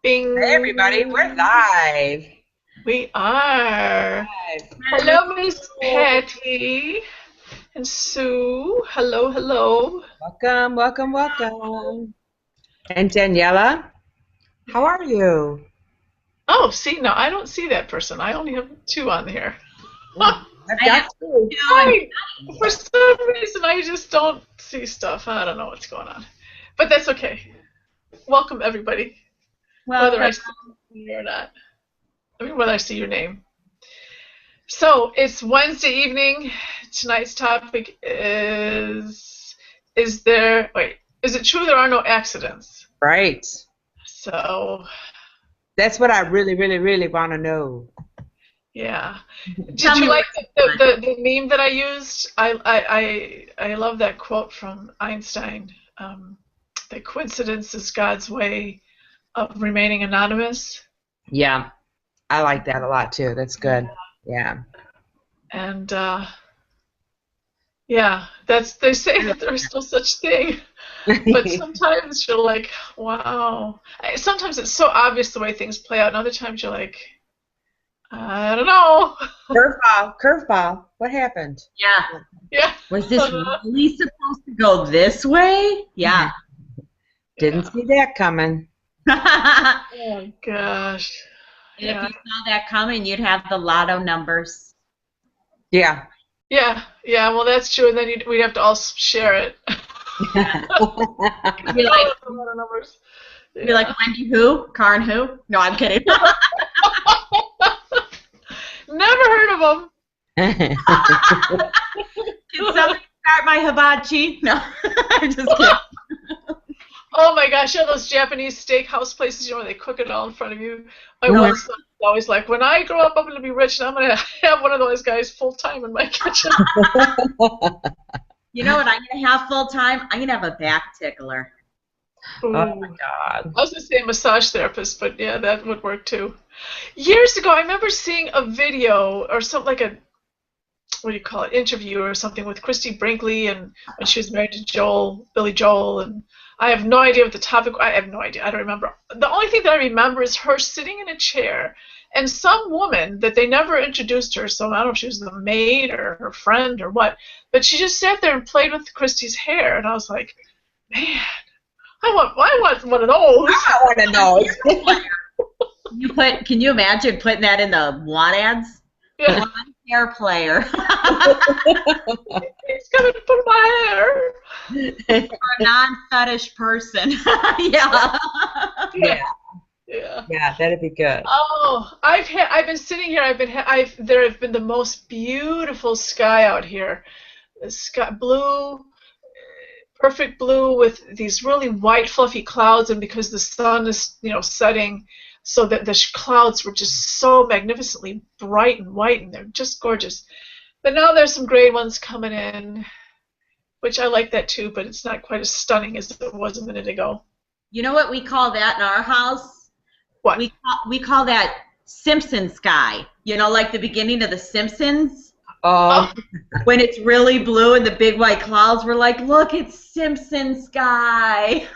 Hey everybody, we're Bing. live. We are. Live. Hello, Miss Patty and Sue. Hello, hello. Welcome, welcome, welcome. And Daniela, how are you? Oh, see, no, I don't see that person. I only have two on here. I've I have got two. two and I, for some reason, I just don't see stuff. I don't know what's going on. But that's okay. Welcome, everybody, whether I welcome. see you or not. I mean, whether I see your name. So it's Wednesday evening. Tonight's topic is there wait, is it true there are no accidents? Right. So That's what I really, really, really want to know. yeah. Did Tell you me like what's the meme that I used? I love that quote from Einstein. That coincidence is God's way of remaining anonymous. Yeah, I like that a lot too. That's good. Yeah. And yeah, that's they say that there is no such thing. But sometimes you're like, wow. Sometimes it's so obvious the way things play out, and other times you're like, I don't know. Curveball, curveball. What happened? Yeah. Yeah. Was this really supposed to go this way? Yeah. Didn't Yeah. see that coming. And Oh gosh. if Yeah. you saw that coming, you'd have the lotto numbers. Yeah. Yeah. Yeah. Well, that's true, and then we'd have to all share it. You'd be like, A lot of numbers. you'd be like, Yeah. Wendy who? Karn who? No, I'm kidding. Never heard of them. Can somebody start my hibachi? No, I'm just kidding. Oh my gosh, yeah, those Japanese steakhouse places, where they cook it all in front of you. My Mhm. one son is always like, when I grow up, I'm going to be rich, and I'm going to have one of those guys full time in my kitchen. You know what I'm going to have full time? I'm going to have a back tickler. Oh my Ooh. God. I was going to say massage therapist, but yeah, that would work too. Years ago, I remember seeing a video or something like a, what do you call it, interview or something with Christy Brinkley, and when she was married to Billy Joel, and I have no idea what the topic. I have no idea. I don't remember. The only thing that I remember is her sitting in a chair, and some woman that they never introduced her. So I don't know if she was the maid or her friend or what, but she just sat there and played with Christy's hair, and I was like, man, I want one of those. I want to know. Can you imagine putting that in the want ads? Yeah, One hair player. he's gonna put my hair. For a non-fetish person. Yeah. Yeah. Yeah. Yeah, that'd be good. Oh, I've been sitting here. There have been the most beautiful sky out here. The sky, blue, perfect blue with these really white fluffy clouds, and because the sun is, setting, so that the clouds were just so magnificently bright and white, and they're just gorgeous. But now there's some gray ones coming in, which I like that too, but it's not quite as stunning as it was a minute ago. You know what we call that in our house? What? We call that Simpson sky. You know, like the beginning of The Simpsons? Oh, When it's really blue and the big white clouds, we're like, look, it's Simpson sky.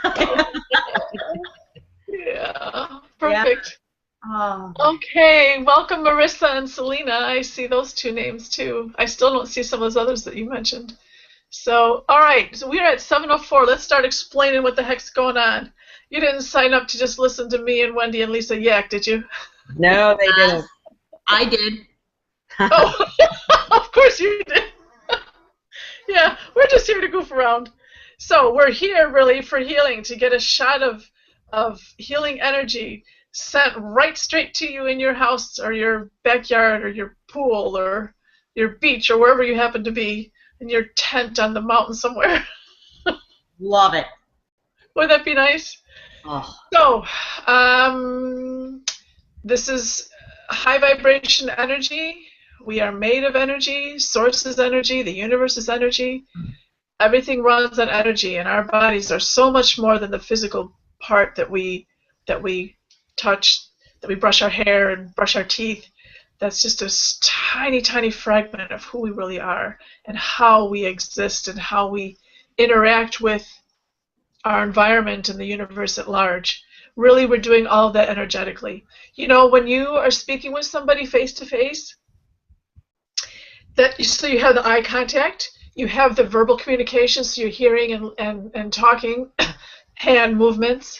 Yeah, perfect. Oh. Okay, welcome Marissa and Selena. I see those two names too. I still don't see some of those others that you mentioned. So, all right, so we're at 7:04. Let's start explaining what the heck's going on. You didn't sign up to just listen to me and Wendy and Lisa yak, did you? no, they didn't. I did. Oh, of course you did. Yeah, we're just here to goof around. So we're here really for healing, to get a shot of healing energy sent right straight to you in your house or your backyard or your pool or your beach or wherever you happen to be, in your tent on the mountain somewhere. Love it. Would that be nice? Oh. So, this is high vibration energy. We are made of energy. Source is energy. The universe is energy. Everything runs on energy, and our bodies are so much more than the physical part that we touch, that we brush our hair and brush our teeth. That's just a tiny, tiny fragment of who we really are and how we exist and how we interact with our environment and the universe at large. really we're doing all of that energetically. You know, when you are speaking with somebody face to face, that so you have the eye contact, you have the verbal communication, so you're hearing and talking, hand movements,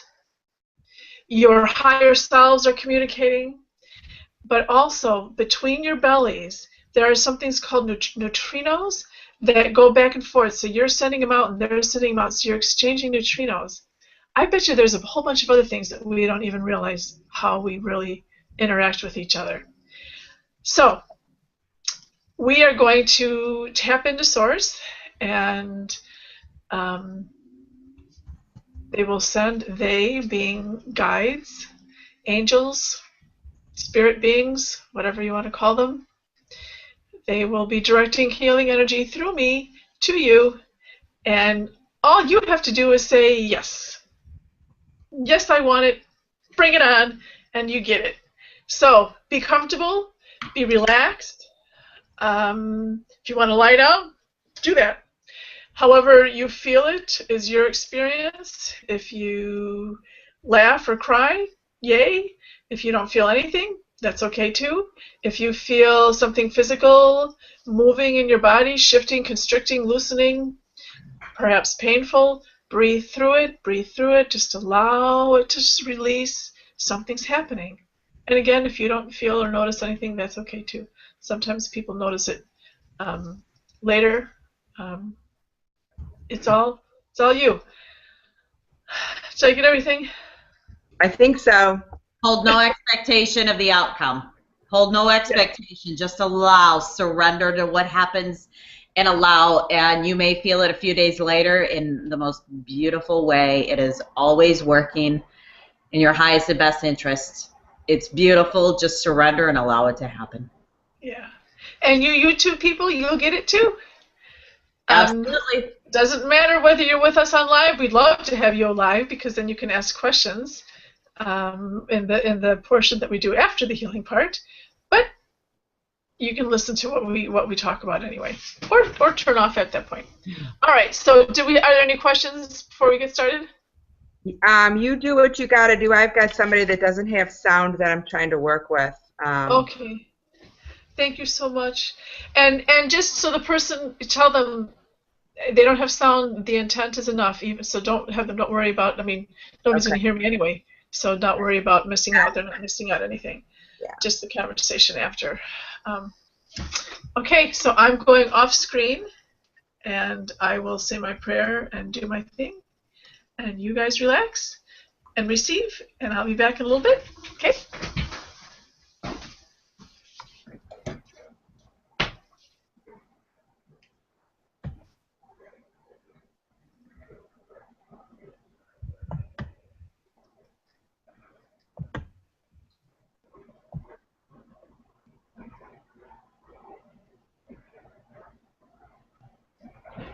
your higher selves are communicating, but also between your bellies, there are some things called neutrinos that go back and forth. So you're sending them out and they're sending them out. So you're exchanging neutrinos. I bet you there's a whole bunch of other things that we don't even realize how we really interact with each other. So we are going to tap into Source, and they will send, they being guides, angels, spirit beings, whatever you want to call them. They will be directing healing energy through me to you, and all you have to do is say yes. Yes, I want it. Bring it on, and you get it. So be comfortable, be relaxed. If you want to lie down, do that. However you feel it is your experience. If you laugh or cry, yay. If you don't feel anything, that's okay too. If you feel something physical moving in your body, shifting, constricting, loosening, perhaps painful, breathe through it, just allow it to just release. Something's happening. And again, if you don't feel or notice anything, that's okay too. Sometimes people notice it later. It's all you. Did I get everything? I think so. Hold no expectation of the outcome. Hold no expectation. Just allow, surrender to what happens, and allow. And you may feel it a few days later in the most beautiful way. It is always working in your highest and best interest. It's beautiful. Just surrender and allow it to happen. Yeah. And you YouTube people, you'll get it too. Absolutely. Doesn't matter whether you're with us on live. We'd love to have you live because then you can ask questions in the portion that we do after the healing part. But you can listen to what we talk about anyway, or turn off at that point. All right. So are there any questions before we get started? You do what you got to do. I've got somebody that doesn't have sound that I'm trying to work with. Okay. Thank you so much. And just so the person, tell them they don't have sound, the intent is enough. Even so, don't worry about. I mean, nobody's Okay. going to hear me anyway, so don't worry about missing out. They're not missing out anything. Yeah. Just the conversation after. Okay, so I'm going off screen, and I will say my prayer and do my thing, and you guys relax and receive, and I'll be back in a little bit. Okay.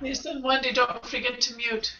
Lisa and Wendy, don't forget to mute.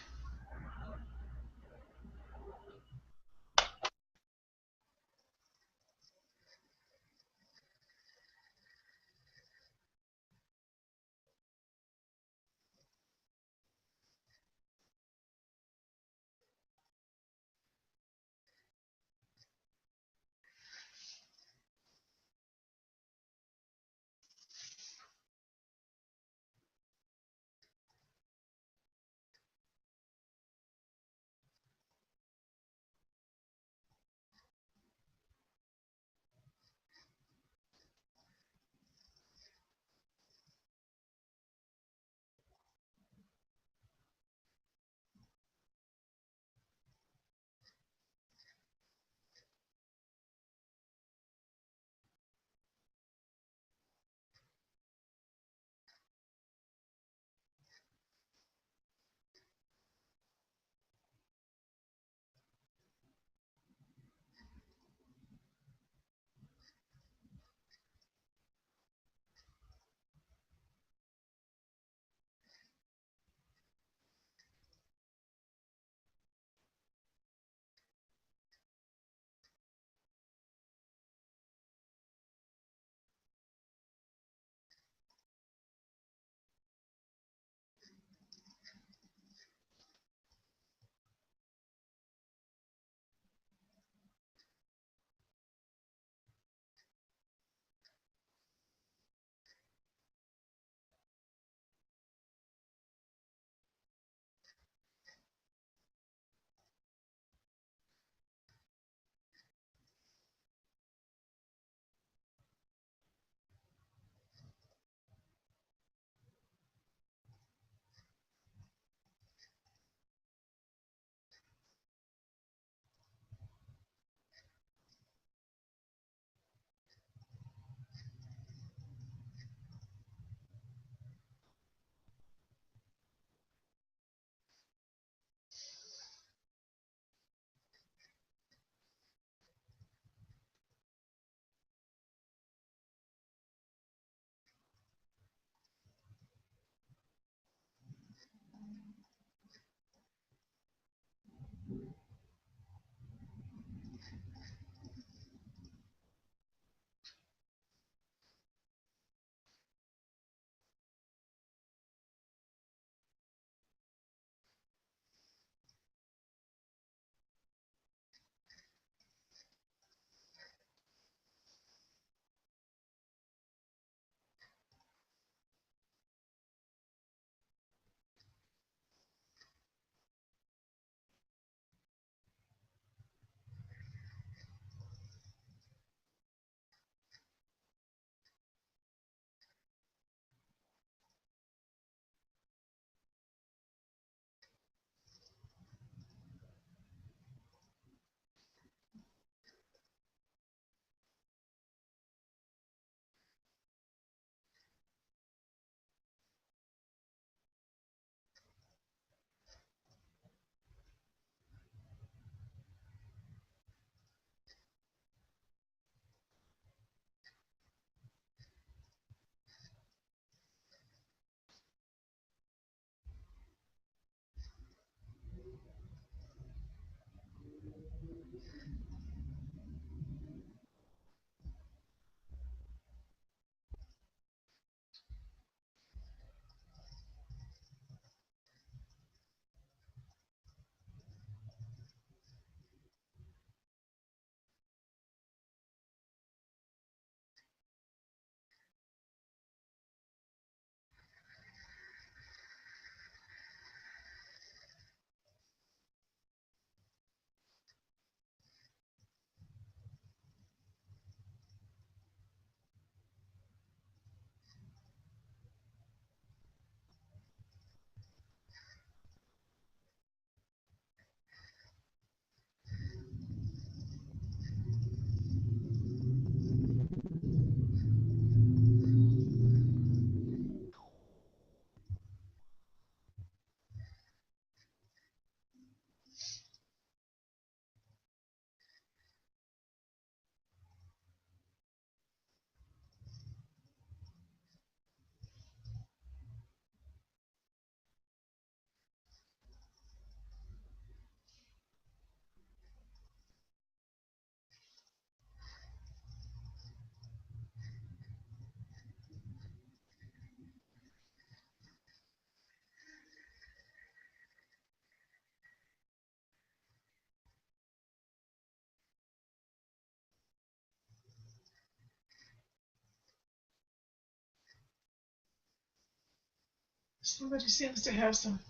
Somebody seems to have some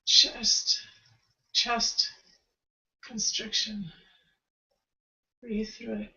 chest constriction. Breathe through it.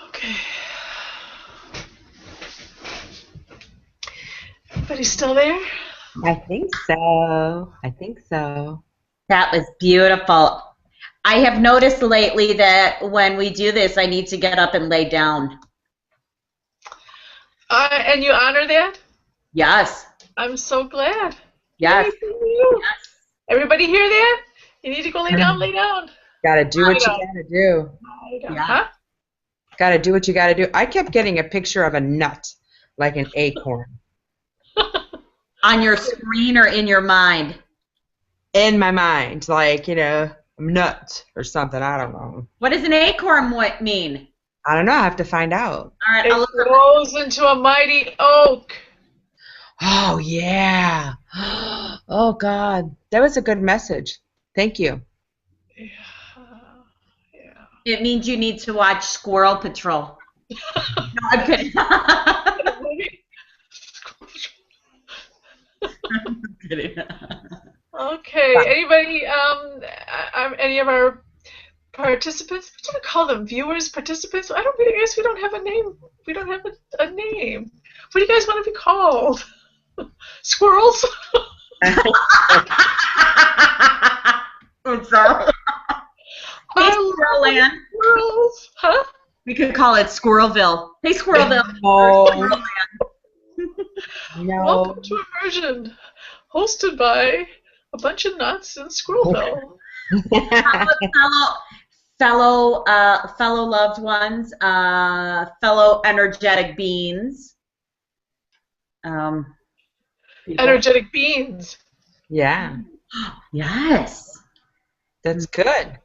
Okay. Everybody still there? I think so. I think so. That was beautiful. I have noticed lately that when we do this, I need to get up and lay down. And you honor that? Yes. I'm so glad. Yes. Yay for you. Yes. Everybody hear that? You need to go lay down, lay down. Gotta do what you Lie down. gotta do. Lie down. Yeah. Huh? Gotta do what you gotta do. I kept getting a picture of a nut, like an acorn, On your screen or in your mind? in my mind. Like, a nut or something. I don't know. What does an acorn mean? I don't know. I have to find out. All right, It I'll look up. grows into a mighty oak. Oh, yeah. Oh, God. That was a good message. Thank you. Yeah. Yeah. It means you need to watch Squirrel Patrol. No, I'm kidding. I'm kidding. Okay. Okay. Anybody? Any of our participants? What do we call them? Viewers, participants? I don't really guess we don't have a name. We don't have a name. What do you guys want to be called? Squirrels? I'm sorry. Hey, Squirrelland. Squirrels. Huh? We could call it Squirrelville. Hey, Squirrelville. No. No. Welcome to Immersion, hosted by a bunch of nuts in Squirrelville. Fellow loved ones, fellow energetic beings. Energetic beans. Yeah, Yes. that's good.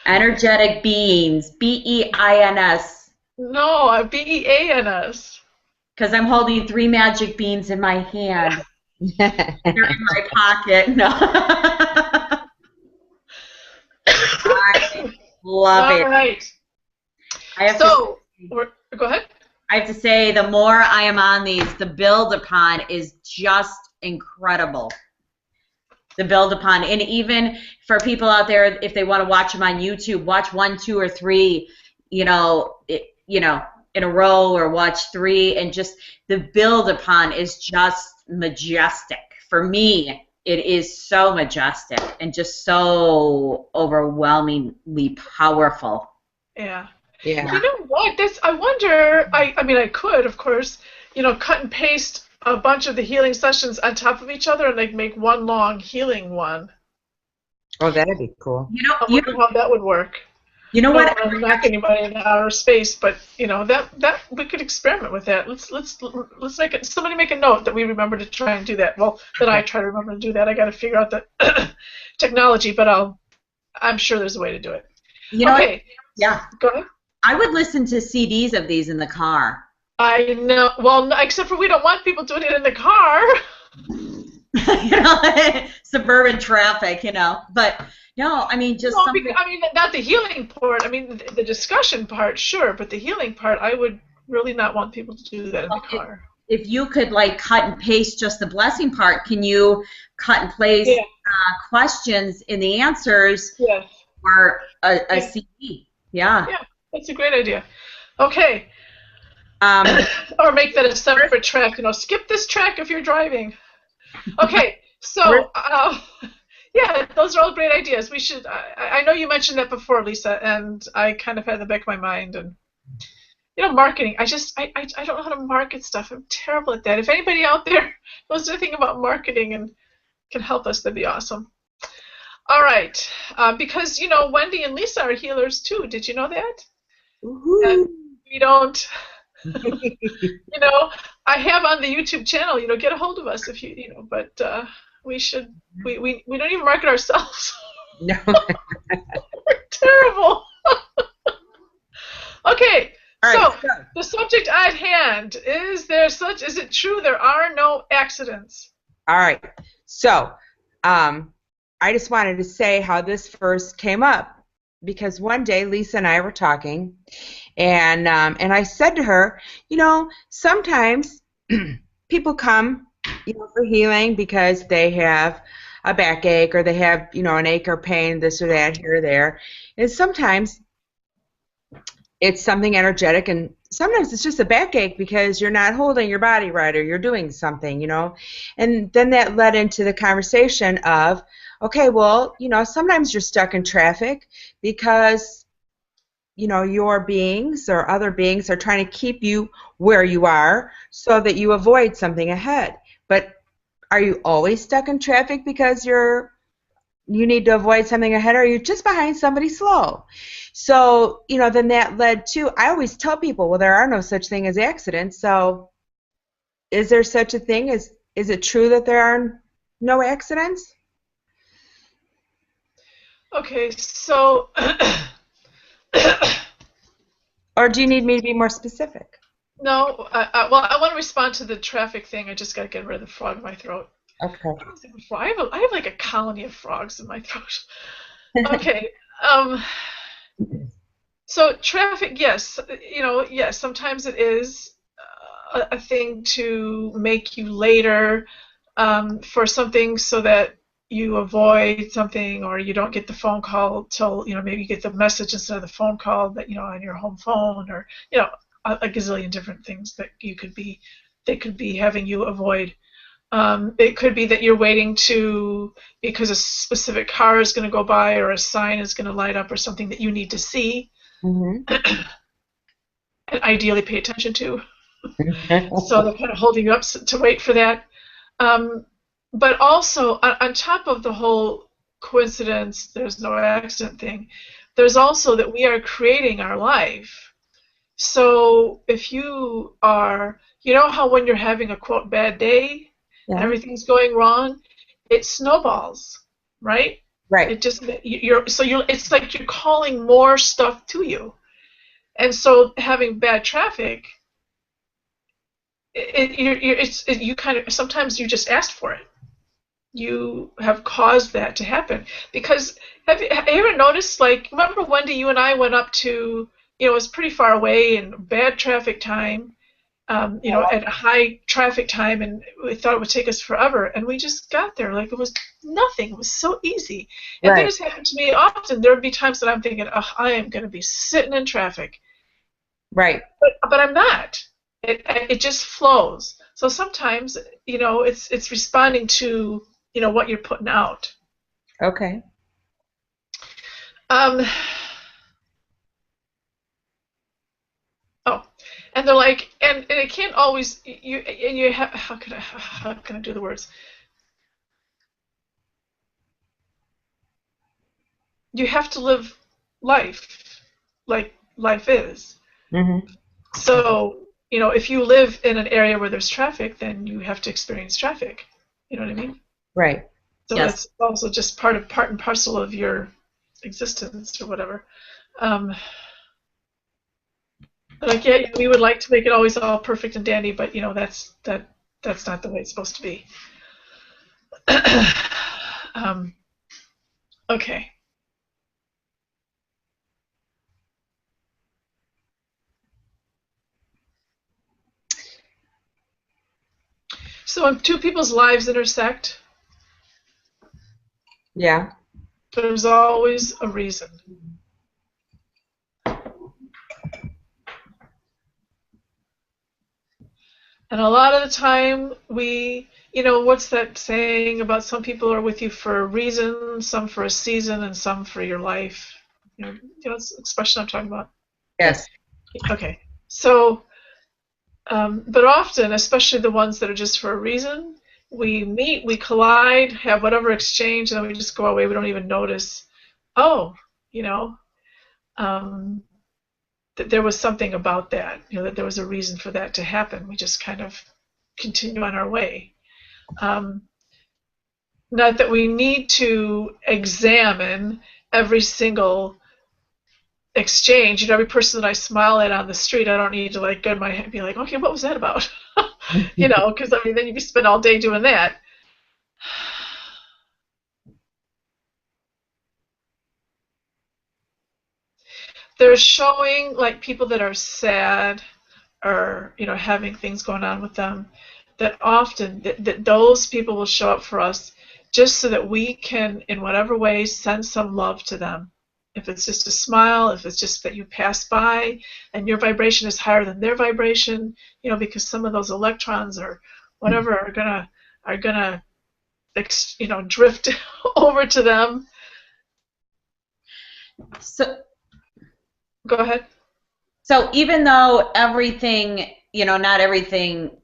Energetic beings. BEINS. No, BEANS. Because I'm holding 3 magic beans in my hand. They're in my pocket. No. I love it. All right. Go ahead. I have to say, the more I am on these, the build upon is just incredible. The build upon, and even for people out there, if they want to watch them on YouTube, watch 1, 2, or 3, in a row, or watch 3, and just the build upon is just majestic. For me, it is so majestic and just so overwhelmingly powerful. Yeah. Yeah. You know what? I wonder. I mean, I could, of course, cut and paste a bunch of the healing sessions on top of each other and like make one long healing one. Oh, that'd be cool. I wonder how that would work. You know what? I don't want to knock anybody in outer space, but that we could experiment with that. Let's make it. Somebody make a note that we remember to try and do that. Well, that I try to remember to do that. I got to figure out the technology, but I'm sure there's a way to do it. You know okay. Yeah. Go ahead. I would listen to CDs of these in the car. I know. Well, except for we don't want people doing it in the car. Suburban traffic, But no, I mean, just something. I mean, not the healing part. I mean, the discussion part, sure, but the healing part, I would really not want people to do that in the car. If you could like cut and paste just the blessing part, can you cut and paste questions in the answers for a CD? Yeah. Yeah, that's a great idea. Okay. Or make that a separate track. Skip this track if you're driving. Okay, so yeah, those are all great ideas. We should. I know you mentioned that before, Lisa, and I kind of had in the back of my mind. And marketing. I don't know how to market stuff. I'm terrible at that. If anybody out there knows anything about marketing and can help us, that'd be awesome. All right, because Wendy and Lisa are healers too. Did you know that? And we don't. I have on the YouTube channel. Get a hold of us if you. But we should. We don't even market ourselves. No. We're terrible. Okay. All right, so the subject at hand is is it true there are no accidents? All right. So, I just wanted to say how this first came up, because one day Lisa and I were talking, and I said to her, sometimes people come, for healing because they have a backache, or they have, an ache or pain, this or that, here or there, and sometimes it's something energetic, and sometimes it's just a backache because you're not holding your body right, or you're doing something, and then that led into the conversation of, okay, well, sometimes you're stuck in traffic because, your beings or other beings are trying to keep you where you are so that you avoid something ahead. But are you always stuck in traffic because you need to avoid something ahead, or are you just behind somebody slow? So, then that led to, I always tell people, well, there are no such thing as accidents. So is there such a thing? Is it true that there are no accidents? Okay, so or do you need me to be more specific? No, well, I want to respond to the traffic thing. I just got to get rid of the frog in my throat. Okay. I have like a colony of frogs in my throat. Okay. So traffic, yes, yes, sometimes it is a thing to make you later for something so that you avoid something, or you don't get the phone call till, maybe you get the message instead of the phone call that, on your home phone, or, a gazillion different things that they could be having you avoid. It could be that you're waiting because a specific car is going to go by, or a sign is going to light up, or something that you need to see, and ideally pay attention to. So they're kind of holding you up to wait for that. But also, on top of the whole coincidence, there's no accident thing, there's also that we are creating our life. So if you are, how when you're having a, quote, bad day, Yeah. everything's going wrong, it snowballs, right? Right. It just, it's like you're calling more stuff to you. And so having bad traffic, you kind of, sometimes you just asked for it. You have caused that to happen. Because have you ever noticed, like, remember Wendy, you and I went up to, it was pretty far away in bad traffic time, at a high traffic time, and we thought it would take us forever, and we just got there like it was nothing. It was so easy. And Right. that has happened to me often. There would be times that I'm thinking, oh, I am going to be sitting in traffic. Right. But I'm not. It just flows. So sometimes, it's responding to, what you're putting out. Okay. Oh, and they're like, and it can't always, you have, how can I do the words? You have to live life like life is. So, if you live in an area where there's traffic, then you have to experience traffic. You know what I mean? Right. So Yes. that's also just part and parcel of your existence or whatever. Like, yeah, we would like to make it always all perfect and dandy, but that's not the way it's supposed to be. Okay. So when two people's lives intersect, Yeah. there's always a reason. And a lot of the time what's that saying about some people are with you for a reason, some for a season, and some for your life? It's the expression I'm talking about? Yes. Okay. So, but often, especially the ones that are just for a reason, we meet, we collide, have whatever exchange, and then we just go away. We don't even notice, that there was something about that, that there was a reason for that to happen. We just kind of continue on our way. Not that we need to examine every single exchange. Every person that I smile at on the street, I don't need to go in my head and be like, okay, what was that about? Because then you spend all day doing that. They're showing people that are sad, or having things going on with them, that often that those people will show up for us just so that we can, in whatever way, send some love to them. If it's just a smile, if it's just that you pass by and your vibration is higher than their vibration, because some of those electrons or whatever are gonna drift over to them. So go ahead. So even though everything, not everything,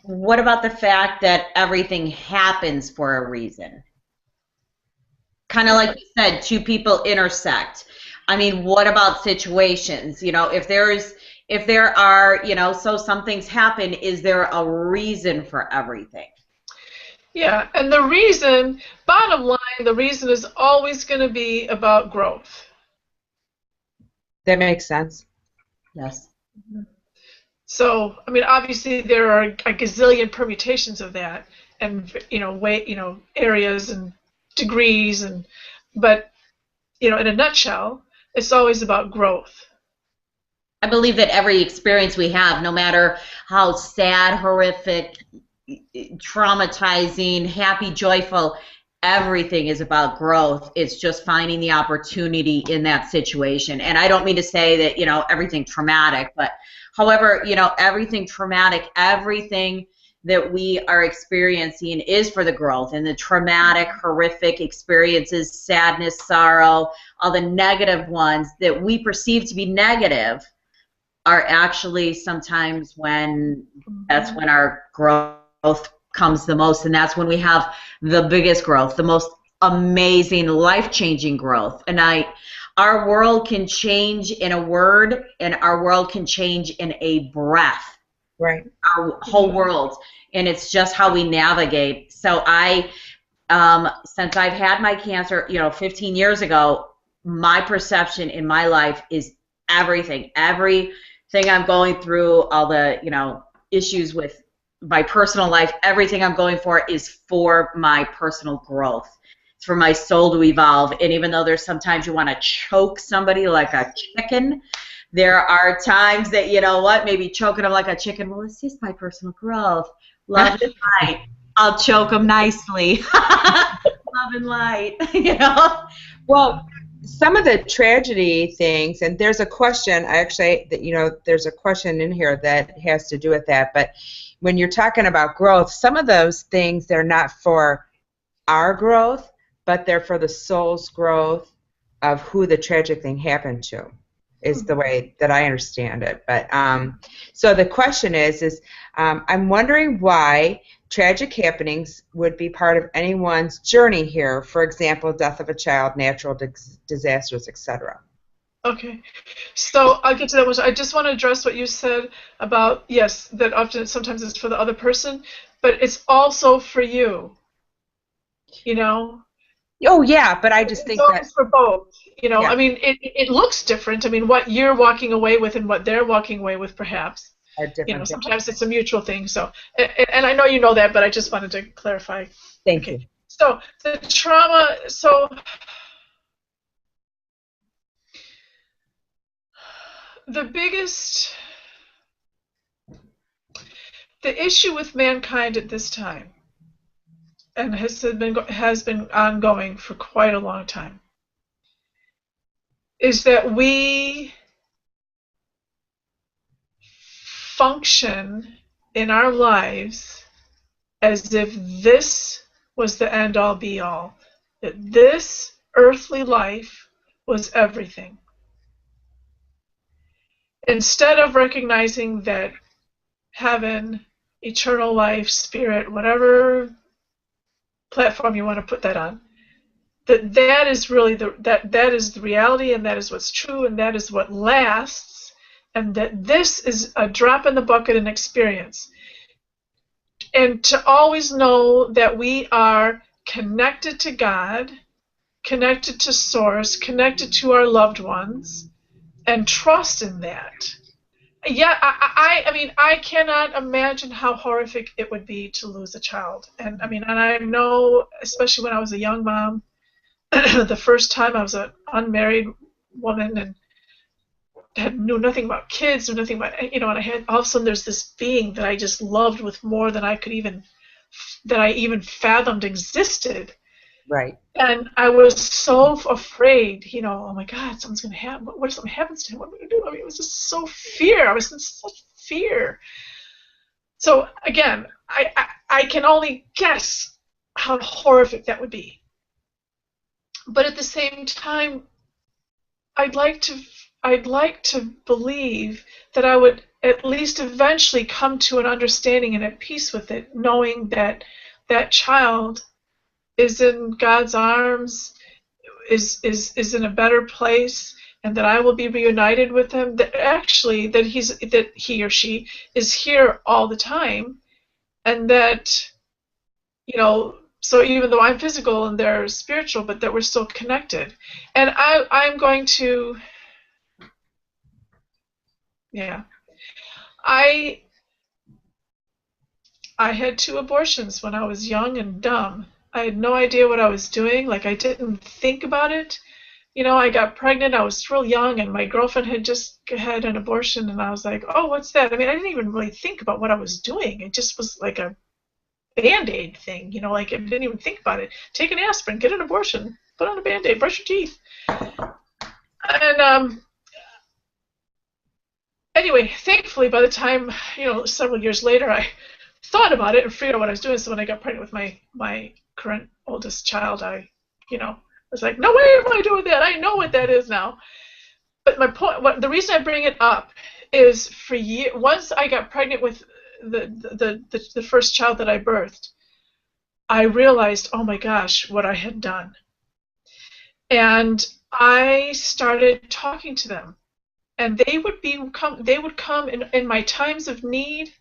what about the fact that everything happens for a reason? Kind of like you said, two people intersect. I mean, what about situations? If there are, so some things happen, is there a reason for everything? Yeah, and the reason, bottom line, the reason is always going to be about growth. That makes sense. Yes. So, I mean, obviously there are a gazillion permutations of that, and areas and degrees, but in a nutshell, it's always about growth. I believe that every experience we have, no matter how sad, horrific, traumatizing, happy, joyful, everything is about growth. It's just finding the opportunity in that situation. And I don't mean to say that, you know, everything traumatic, but however, you know, everything traumatic, everything that we are experiencing is for the growth. And the traumatic, horrific experiences, sadness, sorrow, all the negative ones that we perceive to be negative are actually sometimes when that's when our growth comes the most, and that's when we have the biggest growth, the most amazing, life-changing growth. And our world can change in a word, and our world can change in a breath. Right. Our whole world, and it's just how we navigate. So since I've had my cancer, you know, 15 years ago, my perception in my life is everything I'm going through, all the, you know, issues with my personal life, everything I'm going for is for my personal growth. It's for my soul to evolve. And even though there's sometimes you want to choke somebody like a chicken, there are times that, you know what, maybe choking them like a chicken, well, it's just my personal growth. Love and light. I'll choke them nicely. Love and light, you know? Well, some of the tragedy things, and there's a question, there's a question in here that has to do with that, but when you're talking about growth, some of those things, they're not for our growth, but they're for the soul's growth of who the tragic thing happened to, is the way that I understand it. But so the question is I'm wondering why tragic happenings would be part of anyone's journey here. For example, death of a child, natural disasters, etc. Okay, so I'll get to that one. I just want to address what you said about, yes, that often sometimes it's for the other person, but it's also for you, you know? Oh, yeah, but I just think It's for both, you know? Yeah. I mean, it looks different. I mean, what you're walking away with and what they're walking away with, perhaps. are different. You know, sometimes it's a mutual thing. So, and I know you know that, but I just wanted to clarify. Thank you. So the trauma, the issue with mankind at this time, and has been ongoing for quite a long time, is that we function in our lives as if this was the end-all be-all, that this earthly life was everything. Instead of recognizing that heaven, eternal life, spirit, whatever platform you want to put that on, that is really that is the reality, and that is what's true, and that is what lasts, and that this is a drop in the bucket in experience. And to always know that we are connected to God, connected to Source, connected to our loved ones, and trust in that. Yeah, I mean, I cannot imagine how horrific it would be to lose a child. And I mean, and I know, especially when I was a young mom, the first time I was an unmarried woman and knew nothing about kids, knew nothing about, you know, and I had, all of a sudden there's this being that I just loved with more than I even fathomed existed. Right. And I was so afraid, you know, oh my God, something's going to happen. What if something happens to him? What am I going to do? I mean, it was just so fear. I was in such fear. So again, I can only guess how horrific that would be. But at the same time, I'd like to believe that I would at least eventually come to an understanding and at peace with it, knowing that that child is in God's arms, is in a better place, and that I will be reunited with him. That actually that he or she is here all the time, and that, you know, so even though I'm physical and they're spiritual, but that we're still connected. And I'm going to, yeah, I had 2 abortions when I was young and dumb. I had no idea what I was doing. Like, I didn't think about it. You know, I got pregnant. I was real young, and my girlfriend had just had an abortion, and I was like, oh, what's that? I mean, I didn't even really think about what I was doing. It just was like Band-Aid thing, you know, like I didn't even think about it. Take an aspirin, get an abortion, put on a Band-Aid, brush your teeth. And anyway, thankfully, by the time, you know, several years later, I thought about it and figured out what I was doing. So when I got pregnant with my current oldest child, I, you know, was like, no way am I doing that. I know what that is now. But my point, the reason I bring it up is for years, once I got pregnant with the first child that I birthed, I realized, oh my gosh, what I had done. And I started talking to them. And they would come in my times of need,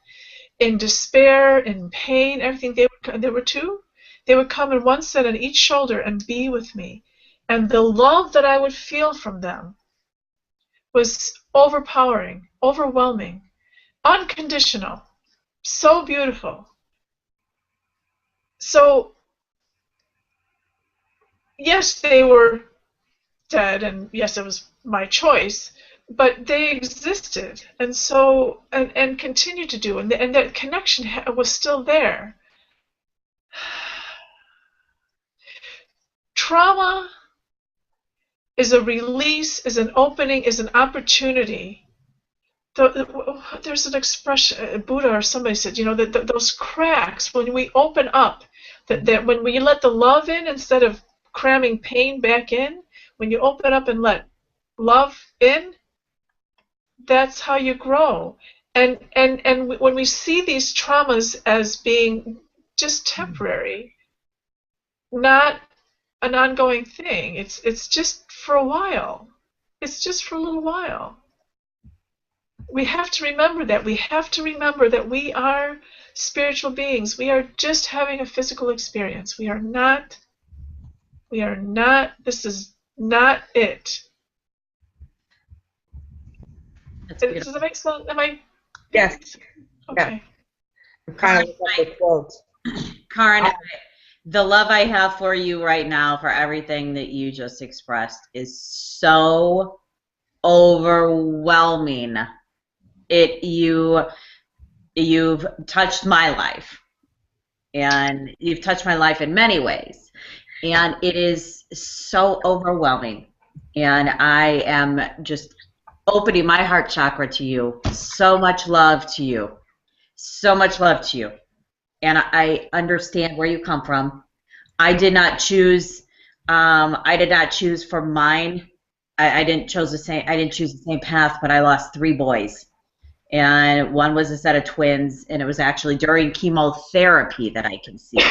in despair, in pain, everything. There were two. They would come in one set on each shoulder and be with me. And the love that I would feel from them was overpowering, overwhelming, unconditional, so beautiful. So, yes, they were dead, and yes, it was my choice, but they existed, and so and continued to do, and that connection was still there. Trauma is a release, is an opening, is an opportunity. There's an expression, Buddha or somebody said, you know, that those cracks, when we open up, that when we let the love in instead of cramming pain back in, when you open up and let love in, that's how you grow. And when we see these traumas as being just temporary, not an ongoing thing, it's just for a while. It's just for a little while. We have to remember that. We have to remember that we are spiritual beings. We are just having a physical experience. We are not, this is not it. Does that make sense? Am I? Yes. Okay. Yeah. I'm kind of looking at the quotes. Karen, the love I have for you right now, for everything that you just expressed, is so overwhelming. You've touched my life, and you've touched my life in many ways, and it is so overwhelming, and I am just opening my heart chakra to you. So much love to you. So much love to you. And I understand where you come from. I did not choose for mine. I didn't choose the same path, but I lost 3 boys. And one was a set of twins, and it was actually during chemotherapy that I conceived.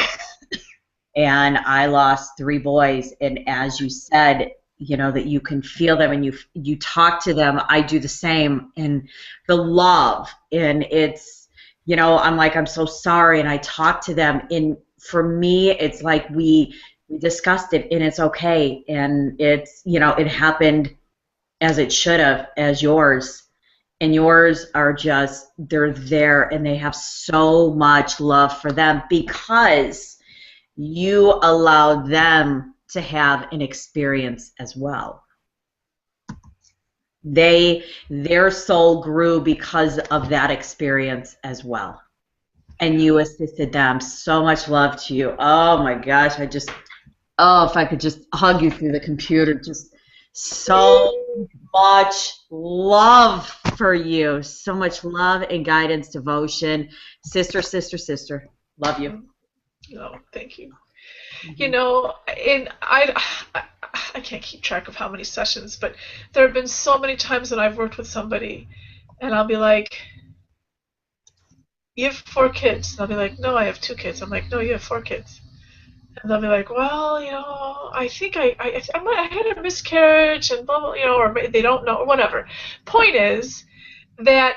And I lost 3 boys, and as you said, you know, that you can feel them and you talk to them. I do the same, and the love, and it's, you know, I'm like, I'm so sorry, and I talk to them. And for me, it's like we discussed it, and it's okay, and it's, you know, it happened as it should have, as yours. And yours are just, they're there, and they have so much love for them because you allowed them to have an experience as well. Their soul grew because of that experience as well. And you assisted them. So much love to you. Oh my gosh, if I could just hug you through the computer, just so much love for you. So much love and guidance, devotion. Sister, sister, sister. Love you. No, thank you. You know, and I can't keep track of how many sessions, but there have been so many times that I've worked with somebody, and I'll be like, you have 4 kids. And I'll be like, no, I have 2 kids. I'm like, no, you have 4 kids. And they'll be like, well, you know, I think I had a miscarriage and blah, blah, you know, or they don't know, or whatever. Point is that,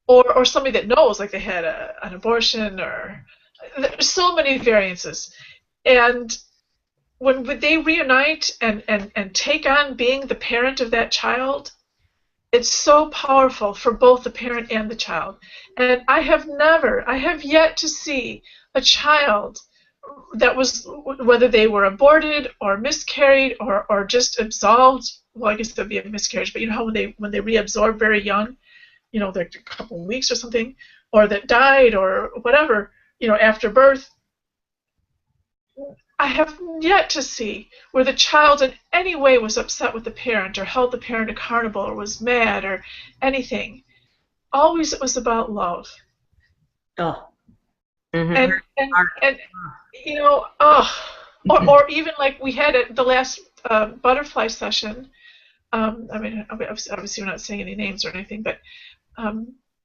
or somebody that knows, like they had an abortion, or there's so many variances. And when they reunite and take on being the parent of that child, it's so powerful for both the parent and the child. And I have yet to see a child that was, whether they were aborted or miscarried or just absolved, well, I guess that'd be a miscarriage, but you know how when they reabsorb very young, you know, they're a couple of weeks or something, or that died or whatever, after birth, I have yet to see where the child in any way was upset with the parent or held the parent accountable or was mad or anything. Always it was about love. Oh. Mm-hmm. And or even like we had at the last butterfly session. I mean, obviously we're not saying any names or anything, but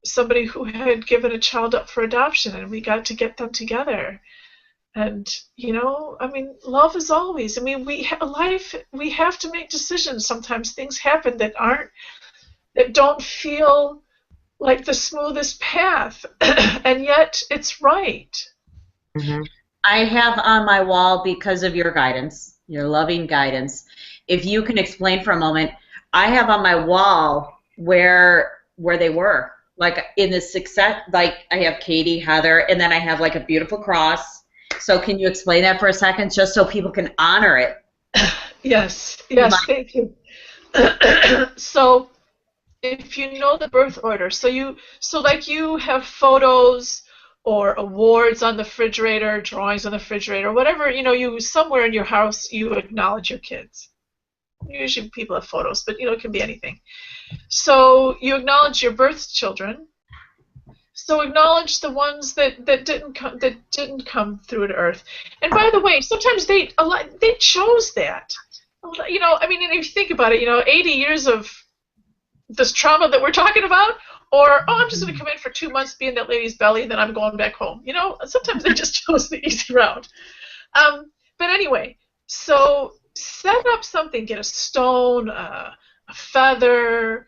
somebody who had given a child up for adoption, and we got to get them together. And I mean, love is always. I mean, we have to make decisions. Sometimes things happen that don't feel like the smoothest path, and yet it's right. Mm-hmm. I have on my wall, because of your guidance, your loving guidance, if you can explain for a moment, I have on my wall where they were. Like in the success, like I have Katie, Heather, and then I have like a beautiful cross. So can you explain that for a second, just so people can honor it? Yes, thank you. So if you know the birth order, so you have photos or awards on the refrigerator, drawings on the refrigerator, whatever, you somewhere in your house you acknowledge your kids. Usually people have photos, but it can be anything. So you acknowledge your birth children. So acknowledge the ones that didn't come through to earth. And by the way, sometimes they chose that. I mean, and if you think about it, 80 years of this trauma that we're talking about, or I'm just going to come in for 2 months, be in that lady's belly, and then I'm going back home. Sometimes they just chose the easy route. But anyway, so set up something. Get a stone, a feather,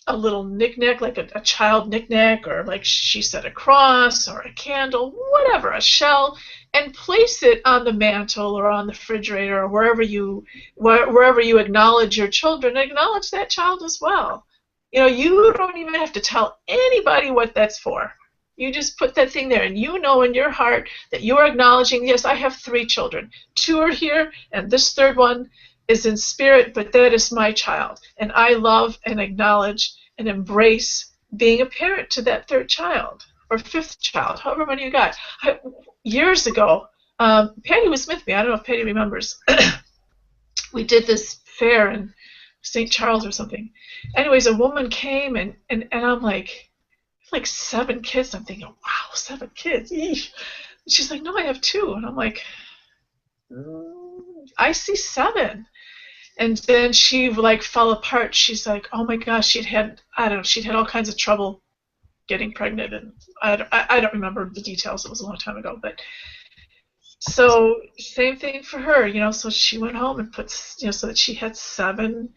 a little knick-knack, like a child knick-knack, or like she said, a cross, or a candle, whatever, a shell, and place it on the mantle or on the refrigerator or wherever you acknowledge your children. Acknowledge that child as well. You don't even have to tell anybody what that's for. You just put that thing there, and in your heart that you are acknowledging, yes, I have 3 children. 2 are here, and this 3rd one is in spirit, but that is my child. And I love and acknowledge and embrace being a parent to that 3rd child or 5th child, however many you got. Years ago, Patty was with me. I don't know if Patty remembers. We did this fair in St. Charles or something. Anyways, a woman came, and I'm like 7 kids. I'm thinking, wow, 7 kids. Eesh. She's like, no, I have 2. And I'm like, I see 7. And then she fell apart. She's like, oh my gosh, she'd had all kinds of trouble getting pregnant, and I don't remember the details. It was a long time ago, but so same thing for her, so she went home and put, so that she had 7,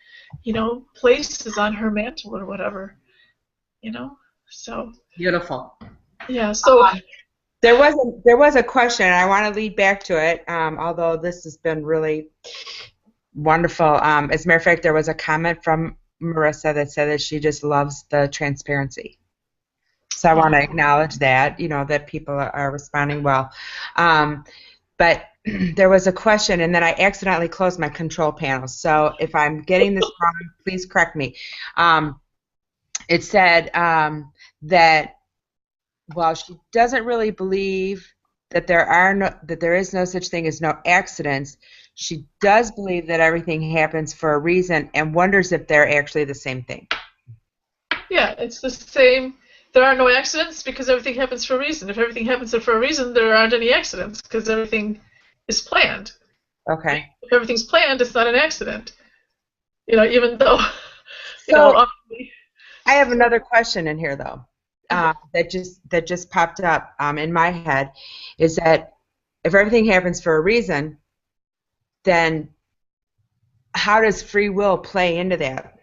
places on her mantle or whatever, so Beautiful. yeah. So there was a question, and I want to lead back to it, although this has been really wonderful. As a matter of fact, there was a comment from Marissa that said that she just loves the transparency. So I want to acknowledge that, that people are responding well. But there was a question, and then I accidentally closed my control panel. So if I'm getting this wrong, please correct me. It said that while she doesn't really believe that there is no such thing as no accidents, she does believe that everything happens for a reason and wonders if they're actually the same thing. Yeah, it's the same. There are no accidents because everything happens for a reason. If everything happens for a reason, there aren't any accidents because everything is planned. Okay. If everything's planned, it's not an accident. Even though, I have another question in here, though, that just popped up in my head, is that if everything happens for a reason, then how does free will play into that?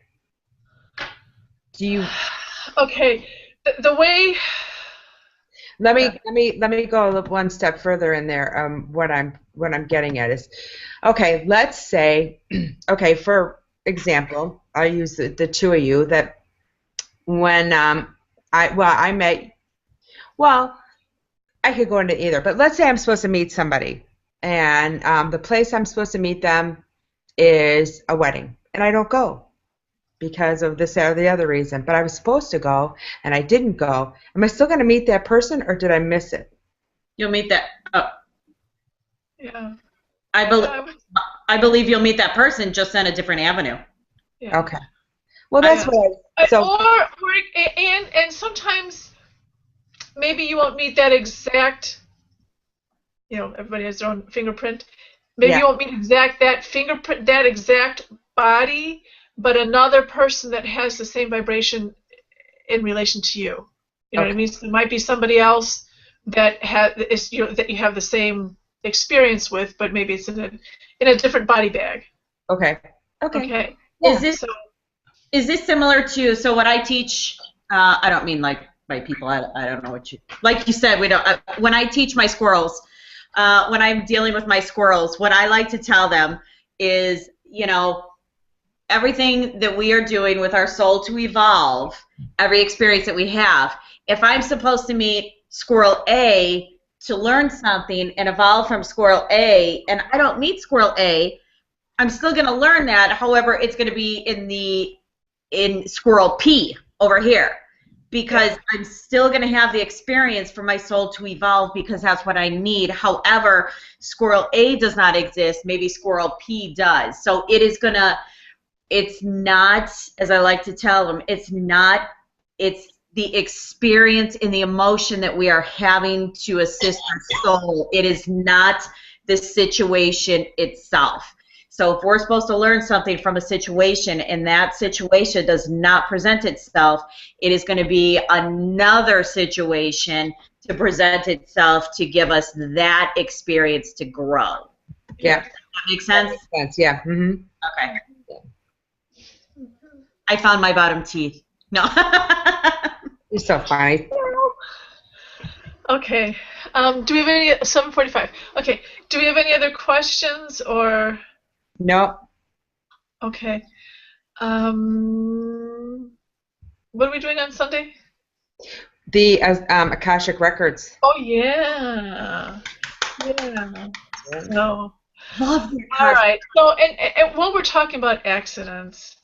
Do you? Okay, the way. Let me go one step further in there. What I'm getting at is, okay, let's say, okay, for example, I'll use the 2 of you, that when I met, well, I could go into either, but let's say I'm supposed to meet somebody, and the place I'm supposed to meet them is a wedding, and I don't go. because of this, that, or the other reason, but I was supposed to go and I didn't go. Am I still going to meet that person, or did I miss it? You'll meet that. Oh, Yeah. I believe you'll meet that person, just on a different avenue. Yeah. Okay. Well, that's what and sometimes maybe you won't meet that exact, everybody has their own fingerprint. Maybe you won't meet that fingerprint, that exact body, but another person that has the same vibration in relation to you. You know what I mean? So there might be somebody else that that you have the same experience with, but maybe it's in a different body bag. Okay. Yeah. Is this similar to, so what I teach, I don't mean like by people, I don't know what you, like you said, when I teach my squirrels, when I'm dealing with my squirrels, what I like to tell them is, everything that we are doing with our soul to evolve, every experience that we have, if I'm supposed to meet squirrel A to learn something and evolve from squirrel A, and I don't meet squirrel A, I'm still going to learn that. However, it's going to be in squirrel P over here, because I'm still going to have the experience for my soul to evolve, because that's what I need. However, squirrel A does not exist. Maybe squirrel P does. So it's not, as I like to tell them, it's the experience and the emotion that we are having to assist our soul. It is not the situation itself. So if we're supposed to learn something from a situation and that situation does not present itself, it is going to be another situation to present itself to give us that experience to grow. Yeah. That makes sense? That makes sense, yeah. Mm-hmm. Okay. I found my bottom teeth. No. You're so funny. Okay. Do we have any, 7:45. Okay. Do we have any other questions or? No. Okay. What are we doing on Sunday? The Akashic Records. Oh, yeah. Yeah. So, Love the all right. So, and while we're talking about accidents,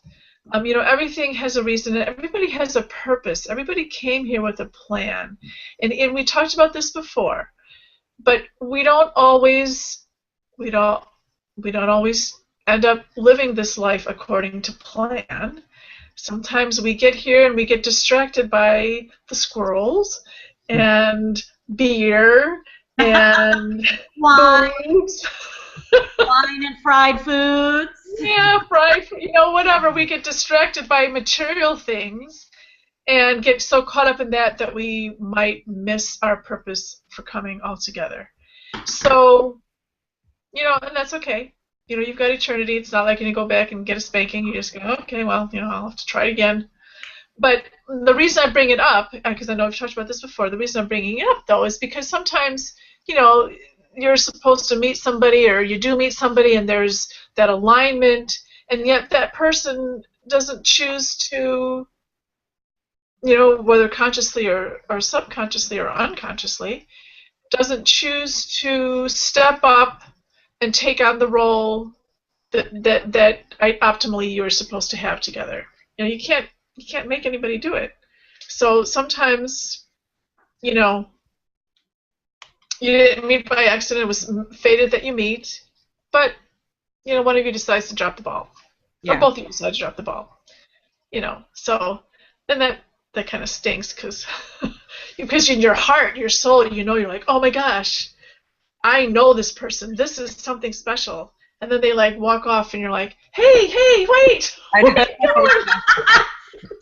everything has a reason. Everybody has a purpose. Everybody came here with a plan. And we talked about this before. But we don't always end up living this life according to plan. Sometimes we get here and we get distracted by the squirrels and beer and wine wine and fried foods. Yeah, fried, whatever. We get distracted by material things and get so caught up in that we might miss our purpose for coming altogether. So, and that's okay. You've got eternity. It's not like you go back and get a spanking. You just go, okay, well, I'll have to try it again. But the reason I bring it up, because I know I've talked about this before, the reason I'm bringing it up, though, is because sometimes, you're supposed to meet somebody, or you do meet somebody, and there's that alignment, and yet that person doesn't choose to, whether consciously or subconsciously or unconsciously, doesn't choose to step up and take on the role that optimally you're supposed to have together. You can't make anybody do it. So sometimes, you didn't meet by accident. It was fated that you meet, but one of you decides to drop the ball, or both of you decide to drop the ball. So then that kind of stinks, because in your heart, your soul, you're like, oh my gosh, I know this person. This is something special. And then they walk off, and you're like, hey, wait! What are you doing?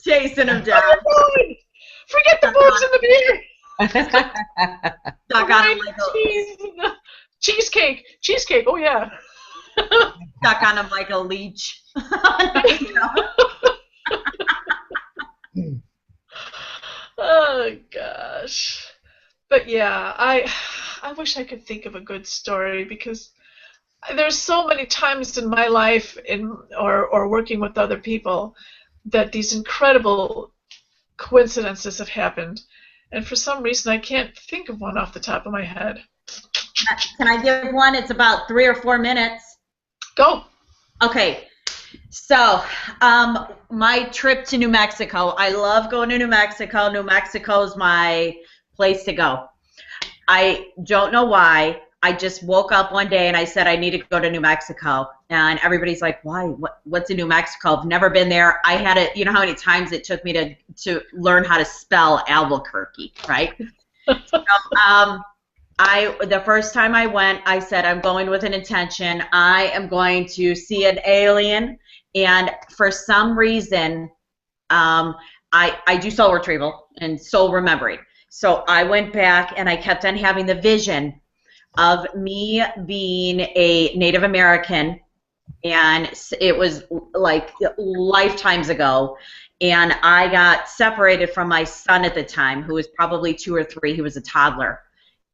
Chasing them down. Forget the booze and the beer. Stuck on them cheesecake. Oh yeah. Stuck on them like a leech. Oh gosh. But yeah, I wish I could think of a good story, because there's so many times in my life or working with other people that these incredible coincidences have happened, and for some reason I can't think of one off the top of my head. Can I give one? It's about 3 or 4 minutes. Go. Okay. So, my trip to New Mexico. I love going to New Mexico. New Mexico is my place to go. I don't know why. I just woke up one day and I said I need to go to New Mexico, and everybody's like, "Why? What's in New Mexico? I've never been there." I had it. You know how many times it took me to learn how to spell Albuquerque, right? So, the first time I went, I said I'm going with an intention. I am going to see an alien, and for some reason, I do soul retrieval and soul remembering. So I went back and I kept on having the vision of me being a Native American, and it was like lifetimes ago. And I got separated from my son at the time, who was probably 2 or 3. He was a toddler.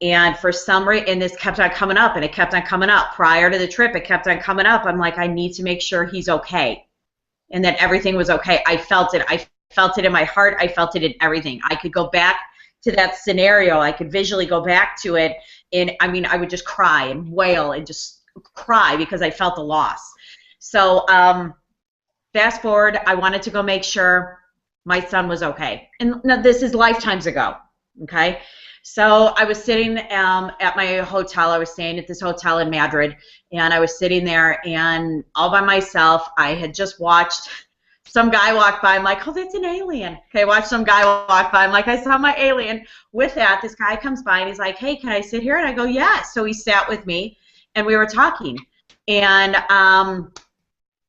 And for some reason, and this kept on coming up, and it kept on coming up. Prior to the trip, it kept on coming up. I'm like, I need to make sure he's okay, and that everything was okay. I felt it. I felt it in my heart. I felt it in everything. I could go back to that scenario. I could visually go back to it, and I mean, I would just cry and wail and just cry because I felt the loss. So fast forward, I wanted to go make sure my son was okay. And now this is lifetimes ago, okay? So I was sitting at my hotel. I was staying at this hotel in Madrid, and I was sitting there and all by myself. I had just watched some guy walk by. I'm like, oh, that's an alien. Okay, watch some guy walk by. I'm like, I saw my alien. With that, this guy comes by and he's like, hey, can I sit here? And I go, yeah. So he sat with me and we were talking. And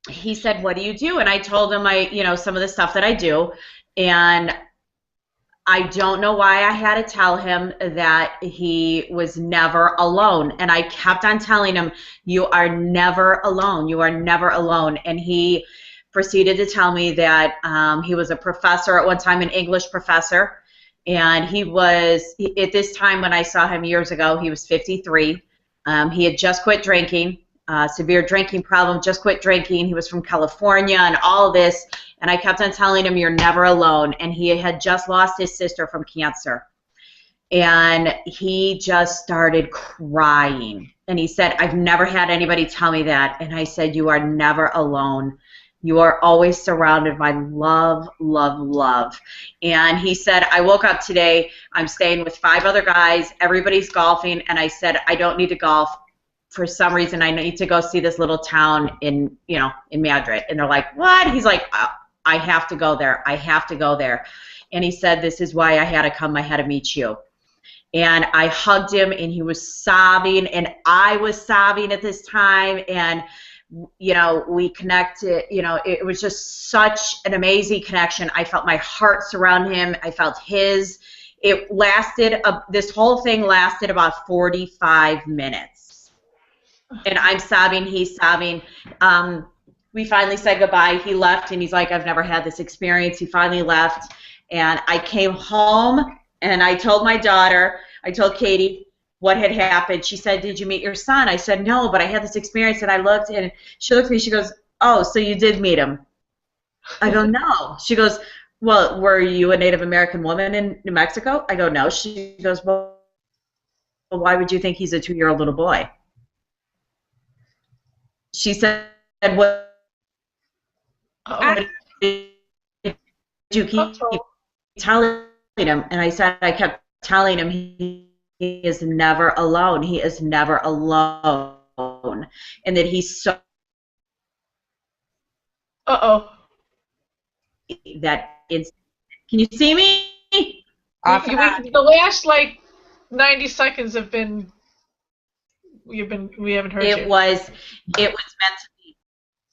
he said, what do you do? And I told him some of the stuff that I do. And I don't know why I had to tell him that he was never alone. And I kept on telling him, you are never alone. You are never alone. And he proceeded to tell me that he was a professor at one time, an English professor. And he was, at this time when I saw him years ago, he was 53. He had just quit drinking. Severe drinking problem, just quit drinking. He was from California and all of this. And I kept on telling him, you're never alone. And he had just lost his sister from cancer. And he just started crying. And he said, I've never had anybody tell me that. And I said, you are never alone. You are always surrounded by love, love, love. And he said, I woke up today, I'm staying with 5 other guys, everybody's golfing, and I said, I don't need to golf. For some reason, I need to go see this little town in Madrid. And they're like, what? He's like, I have to go there. I have to go there. And he said, this is why I had to come. I had to meet you. And I hugged him, and he was sobbing, and I was sobbing at this time. And, we connected. It was just such an amazing connection. I felt my heart surround him. I felt his. It lasted, this whole thing lasted about 45 minutes. And I'm sobbing, he's sobbing. We finally said goodbye. He left, and he's like, I've never had this experience. He finally left, and I came home, and I told my daughter, I told Katie what had happened. She said, did you meet your son? I said, no, but I had this experience, and I looked, and she looked at me, she goes, oh, so you did meet him. I go, no. She goes, well, were you a Native American woman in New Mexico? I go, no. She goes, well, why would you think he's a 2-year-old little boy? She said, what did you keep telling him? And I said, I kept telling him he is never alone. He is never alone. And that he's so... That is... Can you see me? The last, 90 seconds have been... we haven't heard you. It was meant to be.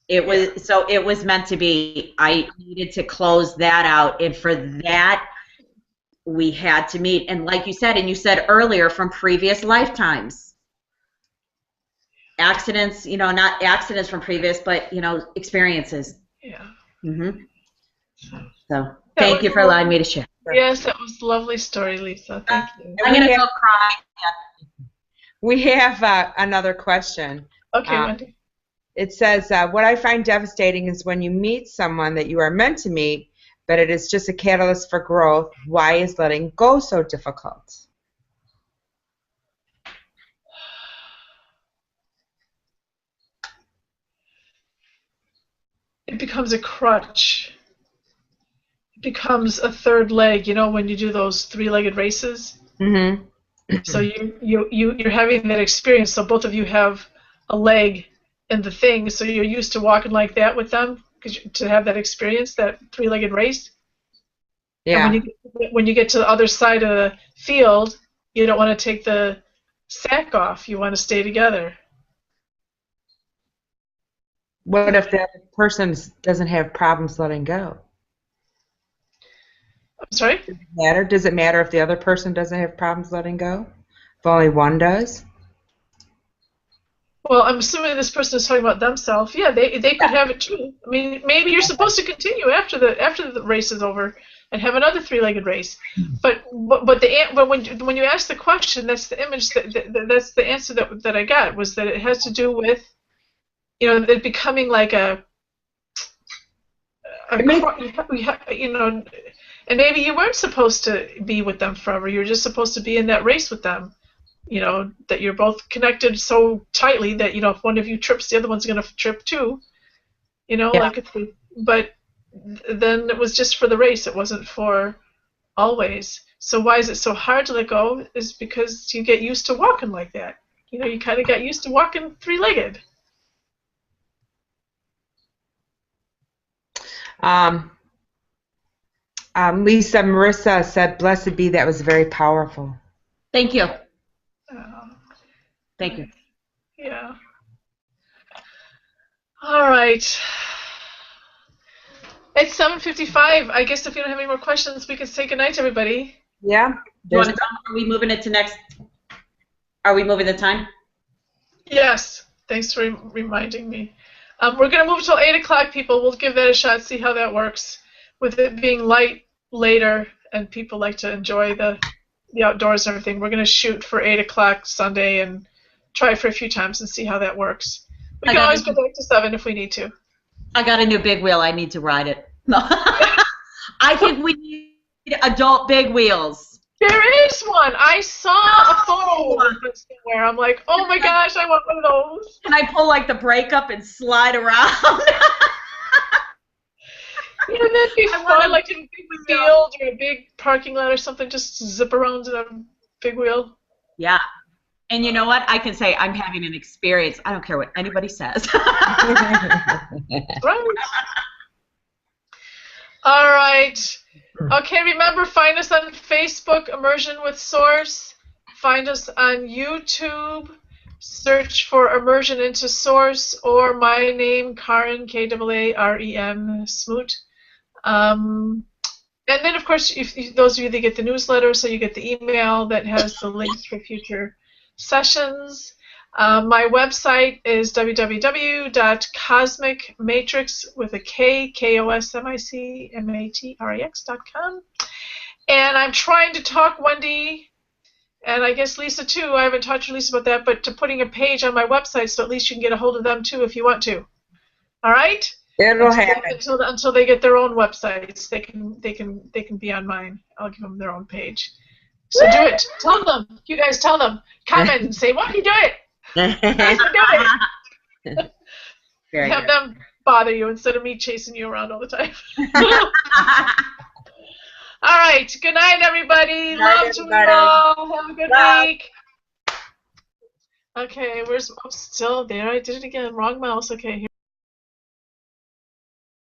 It was meant to be. I needed to close that out, and for that we had to meet. And like you said, and you said earlier, from previous lifetimes, accidents. Not accidents from previous, but experiences. Yeah. So thank you for allowing me to share. Yes, that was a lovely story, Lisa. Thank you. I'm gonna go cry. We have another question. Okay, Wendy. It says, what I find devastating is when you meet someone that you are meant to meet, but it is just a catalyst for growth. Why is letting go so difficult? it becomes a crutch. It becomes a third leg, you know, when you do those three-legged races. Mm-hmm. So you're having that experience. So both of you have a leg in the thing. So you're used to walking like that with them to have that experience, that three-legged race. And Yeah. when you get to the other side of the field, you don't want to take the sack off. You want to stay together. What if the other person doesn't have problems letting go? I'm sorry? Does it matter if the other person doesn't have problems letting go? If only one does? Well, I'm assuming this person is talking about themselves. Yeah, they could have it too. I mean, maybe you're supposed to continue after the race is over and have another three-legged race. But when you ask the question, that's the image that's the answer that I got, was that it has to do with, you know, it becoming like you know, and maybe you weren't supposed to be with them forever. You were just supposed to be in that race with them. You know, that you're both connected so tightly that, you know, if one of you trips, the other one's going to trip too. You know, Yeah. like, but then it was just for the race. It wasn't for always. So why is it so hard to let go? Is because you get used to walking like that. You know, you kind of got used to walking three-legged. Lisa Marissa said, "Blessed be, that was very powerful." Thank you. Uh, Thank you. yeah. All right. It's 7:55. I guess if you don't have any more questions, we can say goodnight to everybody. Yeah. Do you want to tell me, are we moving it to next? Are we moving the time? Yes. Thanks for reminding me. We're going to move till 8 o'clock, people. We'll give that a shot, see how that works. With it being light later and people like to enjoy the outdoors and everything, we're going to shoot for 8 o'clock Sunday and try for a few times and see how that works. We can always go back to 7 if we need to. I got a new big wheel. I need to ride it. No. I think we need adult big wheels. There is one. I saw a photo of it somewhere. I'm like, oh my gosh, I want one of those. Can I pull like the brake up and slide around? Yeah, that'd be fun, like in a big field or a big parking lot or something, just zip around in a big wheel. Yeah. And you know what? I can say I'm having an experience. I don't care what anybody says. Right. All right. Okay, remember, find us on Facebook, Immersion with Source. Find us on YouTube. Search for Immersion into Source or my name, Karen, K-A-A-R-E-N, Smoot. And then, of course, if those of you that get the newsletter, so you get the email that has the links for future sessions. My website is www.cosmicmatrix with a K, KOSMICMATRIX.com. And I'm trying to talk Wendy, and I guess Lisa too. I haven't talked to Lisa about that, but to putting a page on my website so at least you can get a hold of them too if you want to. All right? It'll happen. Until they get their own websites, they can be on mine. I'll give them their own page. So do it. Tell them. You guys tell them. Comment and say, why do you do it? Guys are doing it. Very Have good. them bother you instead of me chasing you around all the time. All right. Good night, everybody. Love to you all. Have a good week. Okay. Where's still there? I did it again. Wrong mouse. Okay. Here.